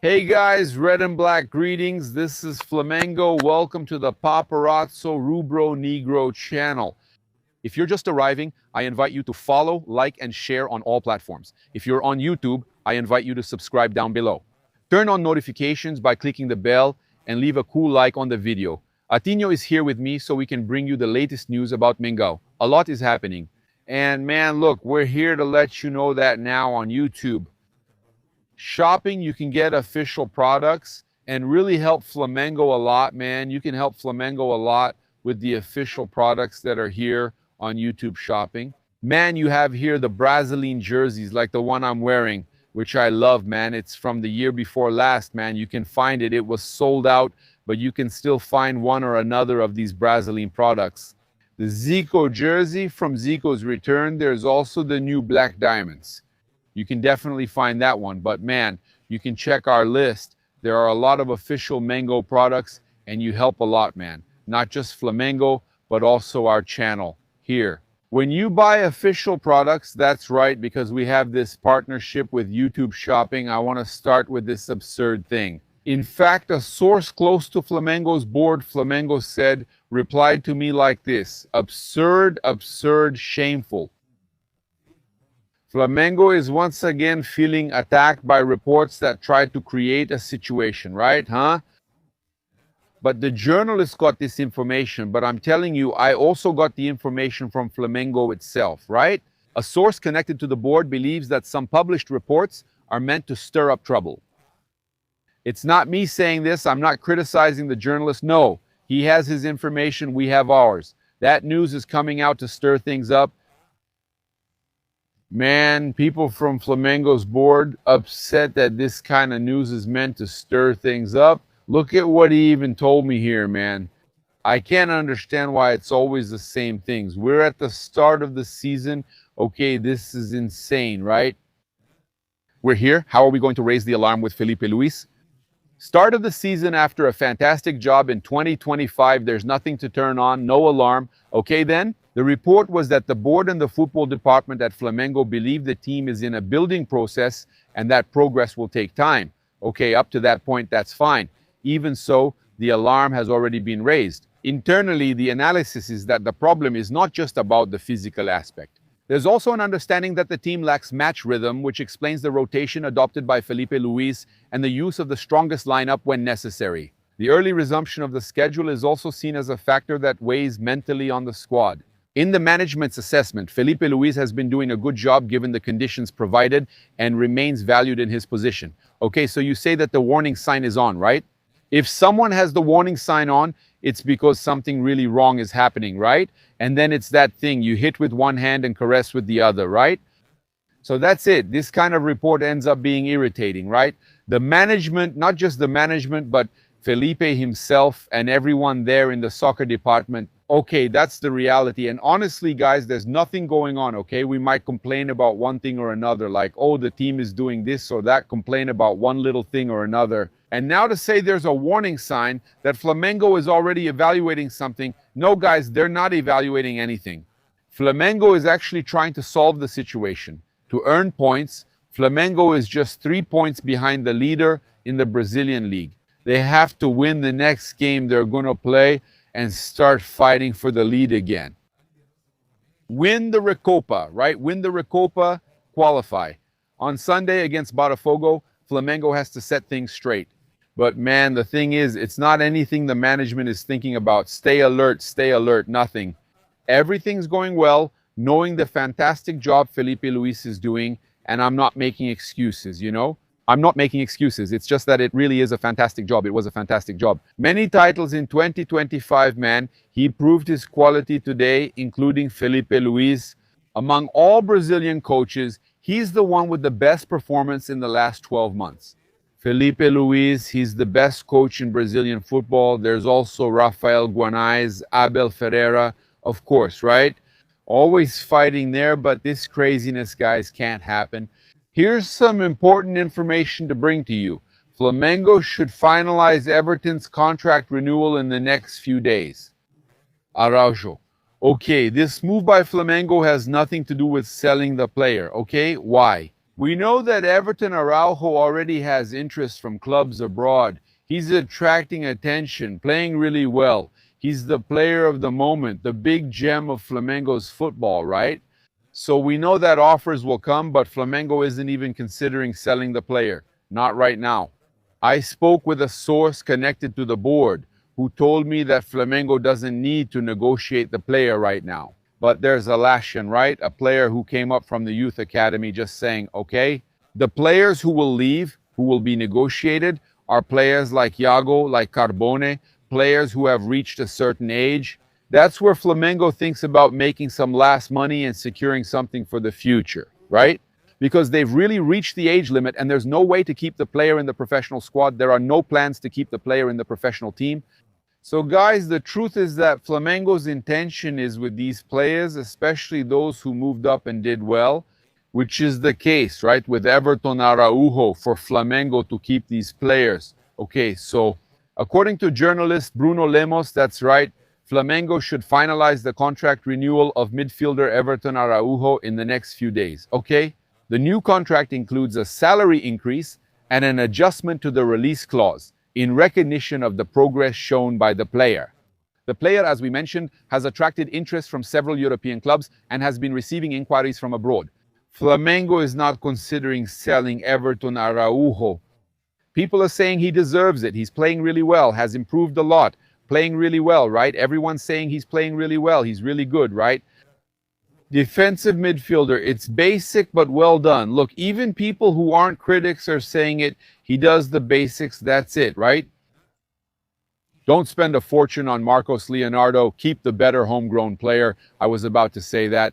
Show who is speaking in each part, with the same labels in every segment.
Speaker 1: Hey guys, red and black greetings. This is Flamengo. Welcome to the Paparazzo Rubro Negro channel. If you're just arriving, I invite you to follow, like, and share on all platforms. If you're on YouTube, I invite you to subscribe down below. Turn on notifications by clicking the bell and leave a cool like on the video. Atinho is here with me so we can bring you the latest news about Mengao. A lot is happening. And man, look, we're here to let you know that now on YouTube. Shopping, you can get official products and really help Flamengo a lot, man. You can help Flamengo a lot with the official products that are here on YouTube Shopping. Man, you have here the Brazilian jerseys like the one I'm wearing, which I love, man. It's from the year before last, man. You can find it. It was sold out, but you can still find one or another of these Brazilian products. The Zico jersey from Zico's return. There's also the new Black Diamonds. You can definitely find that one. But man, you can check our list. There are a lot of official Mango products and you help a lot, man. Not just Flamengo, but also our channel here. When you buy official products, that's right, because we have this partnership with YouTube Shopping. I want to start with this absurd thing. In fact, a source close to Flamengo's board, Flamengo said, replied to me like this: absurd, absurd, shameful. Flamengo is once again feeling attacked by reports that try to create a situation, right? But the journalist got this information, but I'm telling you, I also got the information from Flamengo itself, right? A source connected to the board believes that some published reports are meant to stir up trouble. It's not me saying this. I'm not criticizing the journalist. No, he has his information. We have ours. That news is coming out to stir things up. Man, people from Flamengo's board upset that this kind of news is meant to stir things up. Look at what he even told me here, man. I can't understand why it's always the same things. We're at the start of the season. Okay, this is insane, right? We're here. How are we going to raise the alarm with Felipe Luis? Start of the season after a fantastic job in 2025. There's nothing to turn on, no alarm. Okay then? The report was that the board and the football department at Flamengo believe the team is in a building process and that progress will take time. Okay, up to that point, that's fine. Even so, the alarm has already been raised. Internally, the analysis is that the problem is not just about the physical aspect. There's also an understanding that the team lacks match rhythm, which explains the rotation adopted by Felipe Luis and the use of the strongest lineup when necessary. The early resumption of the schedule is also seen as a factor that weighs mentally on the squad. In the management's assessment, Felipe Luis has been doing a good job given the conditions provided and remains valued in his position. Okay, so you say that the warning sign is on, right? If someone has the warning sign on, it's because something really wrong is happening, right? And then it's that thing, you hit with one hand and caress with the other, right? So that's it. This kind of report ends up being irritating, right? The management, not just the management, but Felipe himself and everyone there in the soccer department, okay, that's the reality. And honestly, guys, there's nothing going on, okay? We might complain about one thing or another, like, oh, the team is doing this or that, complain about one little thing or another. And now to say there's a warning sign that Flamengo is already evaluating something, no, guys, they're not evaluating anything. Flamengo is actually trying to solve the situation. To earn points, Flamengo is just 3 points behind the leader in the Brazilian league. They have to win the next game they're going to play and start fighting for the lead again. Win the Recopa, right? Win the Recopa, qualify. On Sunday against Botafogo, Flamengo has to set things straight. But man, the thing is, it's not anything the management is thinking about. Stay alert, nothing. Everything's going well, knowing the fantastic job Felipe Luis is doing, and I'm not making excuses, you know? I'm not making excuses. It's just that it really is a fantastic job. It was a fantastic job. Many titles in 2025, man. He proved his quality today, including Felipe Luis. Among all Brazilian coaches, he's the one with the best performance in the last 12 months. Felipe Luis, he's the best coach in Brazilian football. There's also Rafael Guanais, Abel Ferreira, of course, right? Always fighting there, but this craziness, guys, can't happen. Here's some important information to bring to you. Flamengo should finalize Everton's contract renewal in the next few days. Araújo. Okay, this move by Flamengo has nothing to do with selling the player, okay? Why? We know that Everton Araújo already has interest from clubs abroad. He's attracting attention, playing really well. He's the player of the moment, the big gem of Flamengo's football, right? So we know that offers will come, but Flamengo isn't even considering selling the player. Not right now. I spoke with a source connected to the board who told me that Flamengo doesn't need to negotiate the player right now. But there's Alashan, right? A player who came up from the youth academy just saying, okay, the players who will leave, who will be negotiated, are players like Iago, like Carbone, players who have reached a certain age. That's where Flamengo thinks about making some last money and securing something for the future, right? Because they've really reached the age limit and there's no way to keep the player in the professional squad. There are no plans to keep the player in the professional team. So guys, the truth is that Flamengo's intention is with these players, especially those who moved up and did well, which is the case, right? With Everton Araújo for Flamengo to keep these players. Okay, so according to journalist Bruno Lemos, that's right, Flamengo should finalize the contract renewal of midfielder Everton Araújo in the next few days. Okay? The new contract includes a salary increase and an adjustment to the release clause in recognition of the progress shown by the player. The player, as we mentioned, has attracted interest from several European clubs and has been receiving inquiries from abroad. Flamengo is not considering selling Everton Araújo. People are saying he deserves it. He's playing really well, has improved a lot, playing really well, right? Everyone's saying he's playing really well. He's really good, right? Defensive midfielder, it's basic but well done. Look, even people who aren't critics are saying it. He does the basics, that's it, right? Don't spend a fortune on Marcos Leonardo. Keep the better homegrown player. I was about to say that.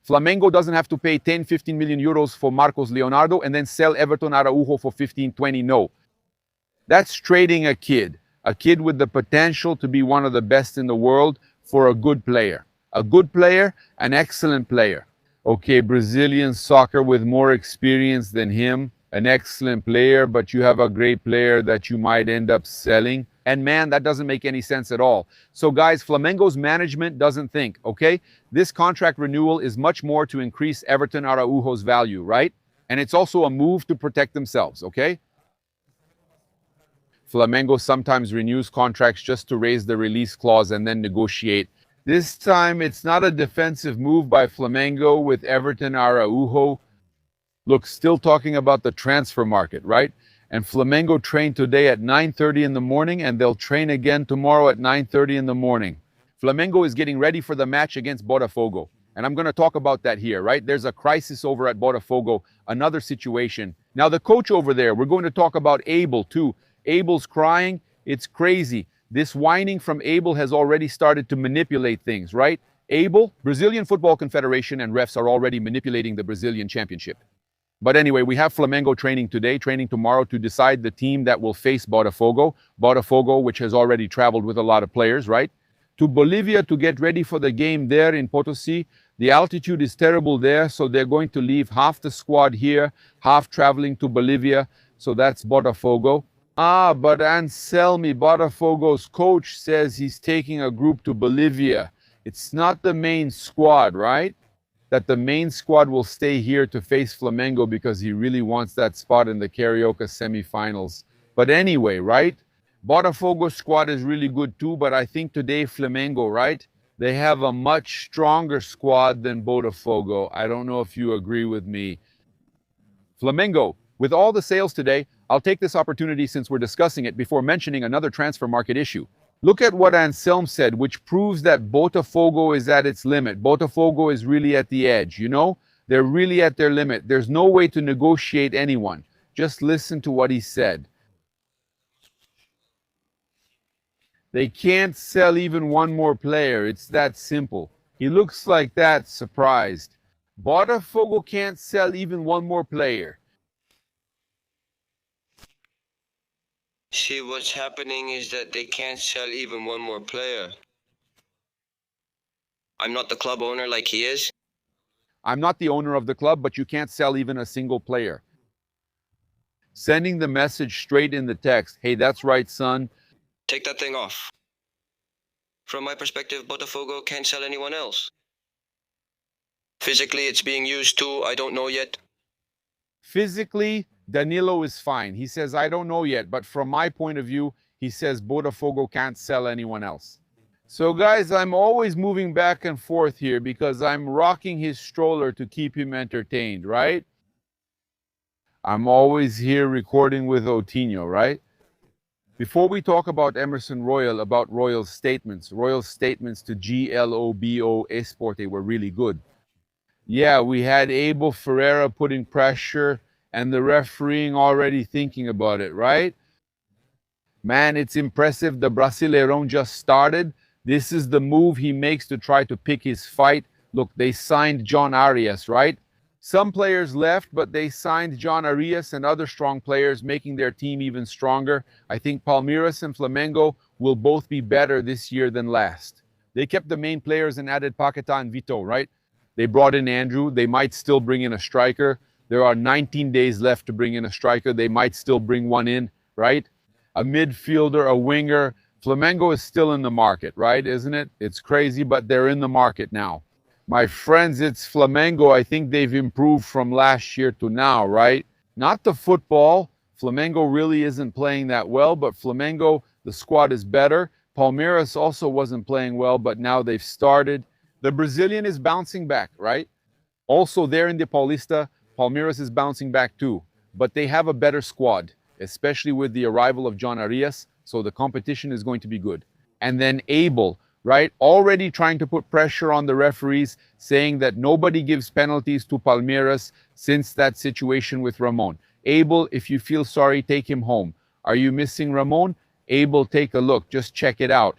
Speaker 1: Flamengo doesn't have to pay 10, 15 million euros for Marcos Leonardo and then sell Everton Araújo for 15, 20. No. That's trading a kid with the potential to be one of the best in the world for a good player. A good player, an excellent player. Okay, Brazilian soccer with more experience than him, an excellent player, but you have a great player that you might end up selling. And man, that doesn't make any sense at all. So guys, Flamengo's management doesn't think, okay? This contract renewal is much more to increase Everton Araújo's value, right? And it's also a move to protect themselves, okay? Flamengo sometimes renews contracts just to raise the release clause and then negotiate. This time, it's not a defensive move by Flamengo with Everton Araújo. Look, still talking about the transfer market, right? And Flamengo trained today at 9:30 in the morning, and they'll train again tomorrow at 9:30 in the morning. Flamengo is getting ready for the match against Botafogo. And I'm going to talk about that here, right? There's a crisis over at Botafogo, another situation. Now, the coach over there, we're going to talk about Abel, too. Abel's crying. It's crazy. This whining from Abel has already started to manipulate things, right? Abel, Brazilian Football Confederation and refs are already manipulating the Brazilian Championship. But anyway, we have Flamengo training today, training tomorrow to decide the team that will face Botafogo. Botafogo, which has already traveled with a lot of players, right? To Bolivia to get ready for the game there in Potosi. The altitude is terrible there, so they're going to leave half the squad here, half traveling to Bolivia. So that's Botafogo. But Anselmi, Botafogo's coach, says he's taking a group to Bolivia. It's not the main squad, right? That the main squad will stay here to face Flamengo because he really wants that spot in the Carioca semifinals. But anyway, right? Botafogo's squad is really good too, but I think today Flamengo, right? They have a much stronger squad than Botafogo. I don't know if you agree with me. Flamengo, with all the sales today, I'll take this opportunity since we're discussing it before mentioning another transfer market issue. Look at what Anselm said, which proves that Botafogo is at its limit. Botafogo is really at the edge, you know? They're really at their limit. There's no way to negotiate anyone. Just listen to what he said. They can't sell even one more player. It's that simple. He looks like that, surprised. Botafogo can't sell even one more player.
Speaker 2: See, what's happening is that they can't sell even one more player. I'm not the club owner like he is.
Speaker 1: I'm not the owner of the club, but you can't sell even a single player. Sending the message straight in the text. Hey, that's right, son.
Speaker 2: Take that thing off. From my perspective, Botafogo can't sell anyone else. Physically, it's being used too, I don't know yet.
Speaker 1: Physically, Danilo is fine. He says, I don't know yet, but from my point of view, he says Botafogo can't sell anyone else. So guys, I'm always moving back and forth here because I'm rocking his stroller to keep him entertained, right? I'm always here recording with Otinho, right? Before we talk about Emerson Royal, about Royal's statements to Globo Esporte were really good. Yeah, we had Abel Ferreira putting pressure and the refereeing already thinking about it, right? Man, it's impressive. The Brasileirão just started. This is the move he makes to try to pick his fight. Look, they signed John Arias, right? Some players left, but they signed John Arias and other strong players, making their team even stronger. I think Palmeiras and Flamengo will both be better this year than last. They kept the main players and added Paquetá and Vito, right? They brought in Andrew. They might still bring in a striker. There are 19 days left to bring in a striker. They might still bring one in, right? A midfielder, a winger. Flamengo is still in the market, right? Isn't it? It's crazy, but they're in the market now. My friends, it's Flamengo. I think they've improved from last year to now, right? Not the football. Flamengo really isn't playing that well, but Flamengo, the squad is better. Palmeiras also wasn't playing well, but now they've started. The Brazilian is bouncing back, right? Also there in the Paulista, Palmeiras is bouncing back too. But they have a better squad, especially with the arrival of John Arias, so the competition is going to be good. And then Abel, right? Already trying to put pressure on the referees, saying that nobody gives penalties to Palmeiras since that situation with Ramon. Abel, if you feel sorry, take him home. Are you missing Ramon? Abel, take a look. Just check it out.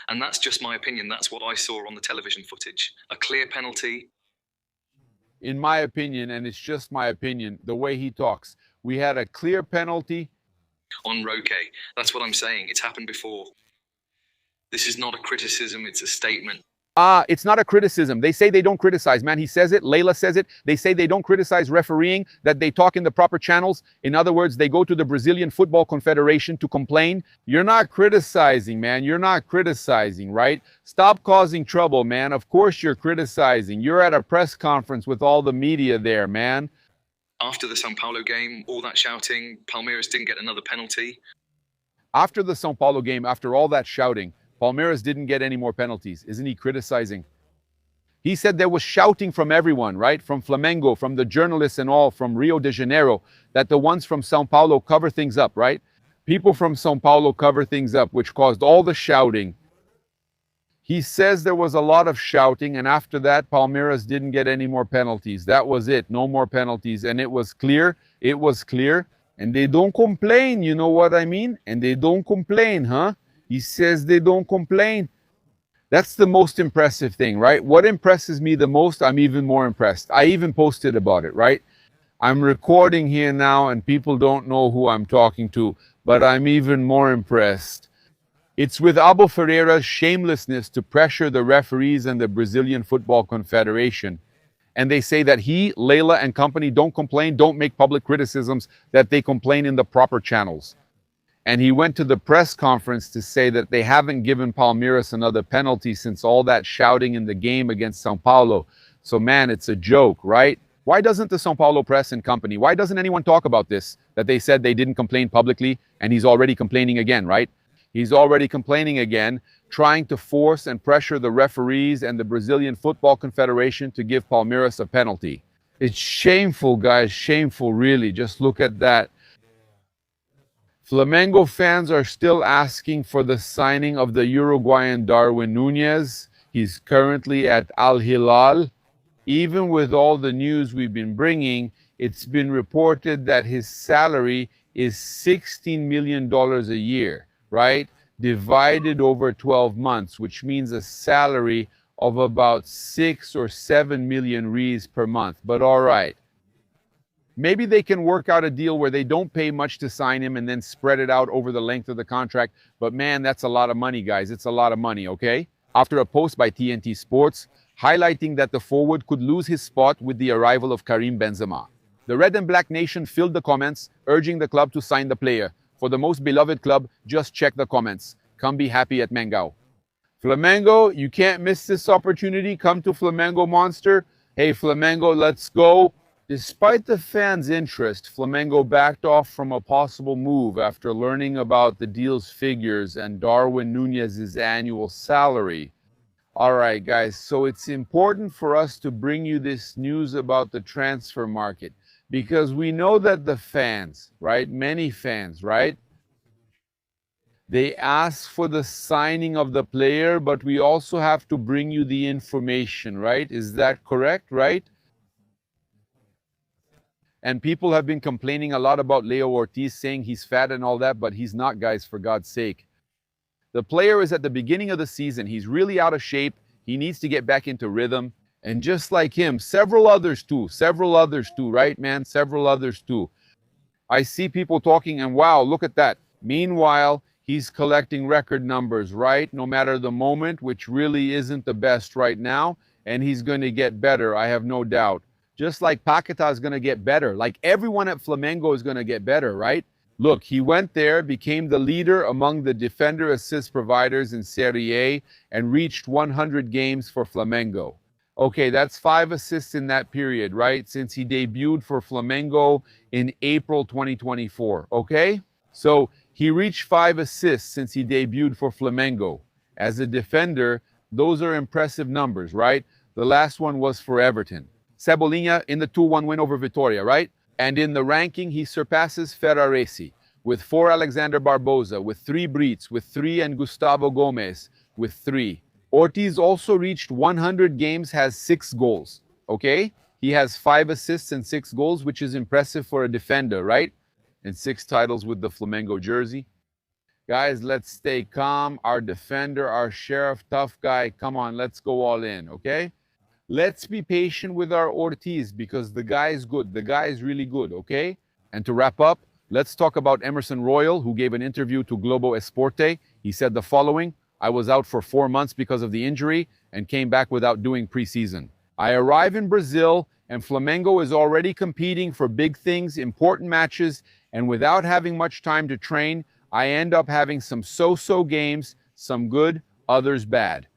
Speaker 3: And that's just my opinion. That's what I saw on the television footage. A clear penalty.
Speaker 1: In my opinion, and it's just my opinion, the way he talks, we had a clear penalty
Speaker 3: On Roque. That's what I'm saying. It's happened before. This is not a criticism, it's a statement.
Speaker 1: It's not a criticism. They say they don't criticize, man. He says it. Layla says it. They say they don't criticize refereeing, that they talk in the proper channels. In other words, they go to the Brazilian Football Confederation to complain. You're not criticizing, man. You're not criticizing, right? Stop causing trouble, man. Of course you're criticizing. You're at a press conference with all the media there, man.
Speaker 3: After the São Paulo game, all that shouting, Palmeiras didn't get another penalty.
Speaker 1: After the São Paulo game, after all that shouting, Palmeiras didn't get any more penalties. Isn't he criticizing? He said there was shouting from everyone, right? From Flamengo, from the journalists and all, from Rio de Janeiro, that the ones from São Paulo cover things up, right? People from São Paulo cover things up, which caused all the shouting. He says there was a lot of shouting, and after that, Palmeiras didn't get any more penalties. That was it. No more penalties. And it was clear. It was clear. And they don't complain, you know what I mean? And they don't complain, huh? He says they don't complain. That's the most impressive thing, right? What impresses me the most, I'm even more impressed. I even posted about it, right? I'm recording here now and people don't know who I'm talking to, but I'm even more impressed. It's with Abel Ferreira's shamelessness to pressure the referees and the Brazilian Football Confederation. And they say that he, Layla, and company don't complain, don't make public criticisms, that they complain in the proper channels. And he went to the press conference to say that they haven't given Palmeiras another penalty since all that shouting in the game against São Paulo. So, man, it's a joke, right? Why doesn't the São Paulo press and company, why doesn't anyone talk about this? That they said they didn't complain publicly, and he's already complaining again, right? He's already complaining again, trying to force and pressure the referees and the Brazilian Football Confederation to give Palmeiras a penalty. It's shameful, guys, shameful, really. Just look at that. Flamengo fans are still asking for the signing of the Uruguayan Darwin Núñez. He's currently at Al Hilal. Even with all the news we've been bringing, it's been reported that his salary is $16 million a year, right? Divided over 12 months, which means a salary of about 6 or 7 million reais per month. But all right. Maybe they can work out a deal where they don't pay much to sign him and then spread it out over the length of the contract. But man, that's a lot of money, guys. It's a lot of money, okay? After a post by TNT Sports highlighting that the forward could lose his spot with the arrival of Karim Benzema. The Red and Black Nation filled the comments, urging the club to sign the player. For the most beloved club, just check the comments. Come be happy at Mengao. Flamengo, you can't miss this opportunity. Come to Flamengo Monster. Hey, Flamengo, let's go. Despite the fans' interest, Flamengo backed off from a possible move after learning about the deal's figures and Darwin Núñez's annual salary. All right, guys, so it's important for us to bring you this news about the transfer market because we know that the fans, right, many fans, right, they ask for the signing of the player, but we also have to bring you the information, right? Is that correct, right? And people have been complaining a lot about Leo Ortiz, saying he's fat and all that, but he's not, guys, for God's sake. The player is at the beginning of the season. He's really out of shape. He needs to get back into rhythm. And just like him, several others too, right, man? Several others too. I see people talking and wow, look at that. Meanwhile, he's collecting record numbers, right? No matter the moment, which really isn't the best right now. And he's going to get better, I have no doubt. Just like Paquetá is going to get better. Like everyone at Flamengo is going to get better, right? Look, he went there, became the leader among the defender assist providers in Serie A, and reached 100 games for Flamengo. Okay, that's 5 assists in that period, right? Since he debuted for Flamengo in April 2024, okay? So he reached 5 assists since he debuted for Flamengo. As a defender, those are impressive numbers, right? The last one was for Everton. Cebolinha in the 2-1 win over Vitória, right? And in the ranking, he surpasses Ferraresi with 4 Alexander Barbosa, with 3 Brits, with 3 and Gustavo Gomes with 3. Ortiz also reached 100 games, has 6 goals, okay? He has 5 assists and 6 goals, which is impressive for a defender, right? And 6 titles with the Flamengo jersey. Guys, let's stay calm. Our defender, our sheriff, tough guy, come on, let's go all in, okay? Let's be patient with our Ortiz because the guy is good. The guy is really good, okay? And to wrap up, let's talk about Emerson Royal, who gave an interview to Globo Esporte. He said the following: I was out for 4 months because of the injury and came back without doing preseason. I arrive in Brazil and Flamengo is already competing for big things, important matches, and without having much time to train, I end up having some so-so games, some good, others bad.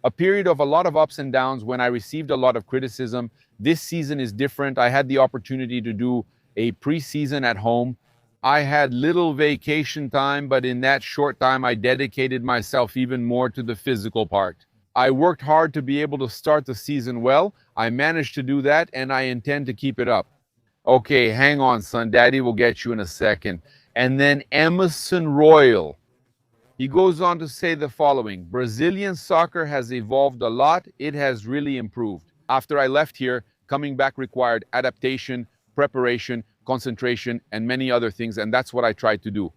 Speaker 1: A period of a lot of ups and downs when I received a lot of criticism. This season is different. I had the opportunity to do a preseason at home. I had little vacation time, but in that short time, I dedicated myself even more to the physical part. I worked hard to be able to start the season well. I managed to do that, and I intend to keep it up. Okay, hang on, son. Daddy will get you in a second. And then Emerson Royal. He goes on to say the following: Brazilian soccer has evolved a lot. It has really improved. After I left here, coming back required adaptation, preparation, concentration, and many other things, and that's what I tried to do.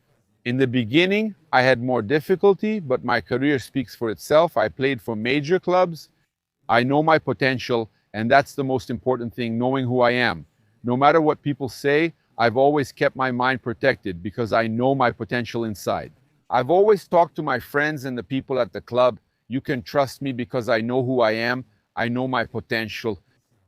Speaker 1: In the beginning, I had more difficulty, but my career speaks for itself. I played for major clubs. I know my potential, and that's the most important thing, knowing who I am. No matter what people say, I've always kept my mind protected because I know my potential inside. I've always talked to my friends and the people at the club. You can trust me because I know who I am. I know my potential.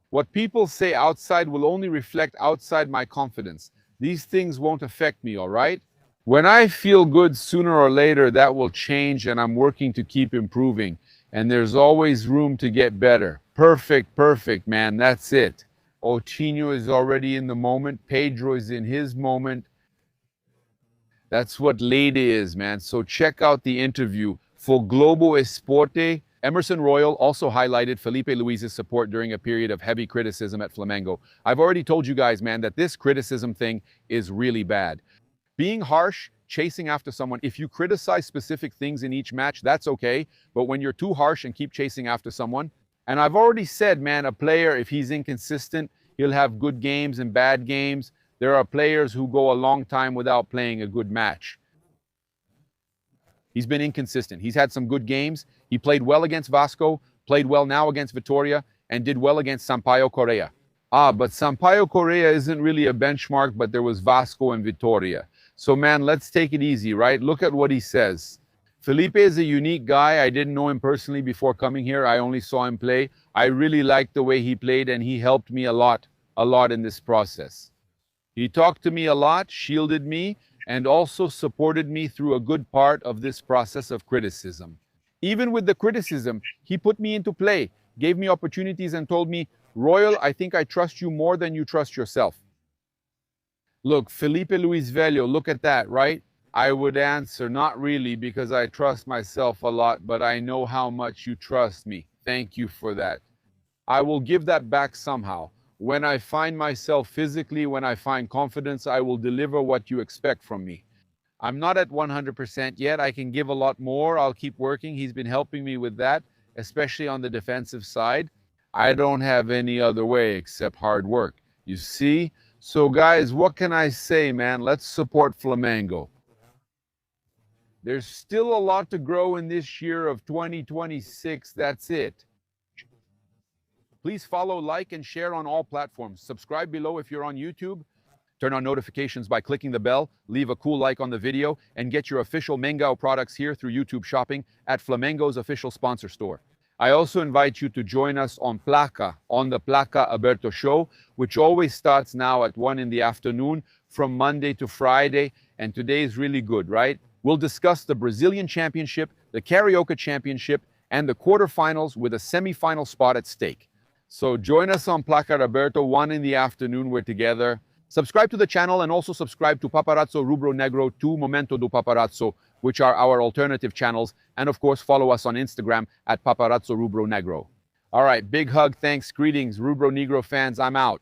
Speaker 1: What people say outside will only reflect outside my confidence. These things won't affect me, all right? When I feel good, sooner or later, that will change, and I'm working to keep improving. And there's always room to get better. Perfect, man. That's it. Otinho is already in the moment. Pedro is in his moment. That's what Lady is, man. So check out the interview. For Globo Esporte, Emerson Royal also highlighted Felipe Luiz's support during a period of heavy criticism at Flamengo. I've already told you guys, man, that this criticism thing is really bad. Being harsh, chasing after someone, if you criticize specific things in each match, that's okay. But when you're too harsh and keep chasing after someone, and I've already said, man, a player, if he's inconsistent, he'll have good games and bad games. There are players who go a long time without playing a good match. He's been inconsistent. He's had some good games. He played well against Vasco, played well now against Vitória, and did well against Sampaio Correa. But Sampaio Correa isn't really a benchmark, but there was Vasco and Vitória. So, man, let's take it easy, right? Look at what he says. Felipe is a unique guy. I didn't know him personally before coming here. I only saw him play. I really liked the way he played, and he helped me a lot in this process. He talked to me a lot, shielded me, and also supported me through a good part of this process of criticism. Even with the criticism, he put me into play, gave me opportunities and told me, Royal, I think I trust you more than you trust yourself. Look, Felipe Luis Velho, look at that, right? I would answer, not really, because I trust myself a lot, but I know how much you trust me. Thank you for that. I will give that back somehow. When I find myself physically, when I find confidence, I will deliver what you expect from me. I'm not at 100% yet. I can give a lot more. I'll keep working. He's been helping me with that, especially on the defensive side. I don't have any other way except hard work. You see? So guys, what can I say, man? Let's support Flamengo. There's still a lot to grow in this year of 2026. That's it. Please follow, like, and share on all platforms. Subscribe below if you're on YouTube. Turn on notifications by clicking the bell, leave a cool like on the video, and get your official Mengao products here through YouTube Shopping at Flamengo's official sponsor store. I also invite you to join us on Placa, on the Placa Alberto show, which always starts now at 1 in the afternoon from Monday to Friday, and today is really good, right? We'll discuss the Brazilian Championship, the Carioca Championship, and the quarterfinals with a semifinal spot at stake. So join us on Placa Alberto, 1 in the afternoon, we're together. Subscribe to the channel and also subscribe to Paparazzo Rubro Negro 2 Momento do Paparazzo, which are our alternative channels. And of course, follow us on Instagram at Paparazzo Rubro Negro. All right, big hug, thanks, greetings, Rubro Negro fans, I'm out.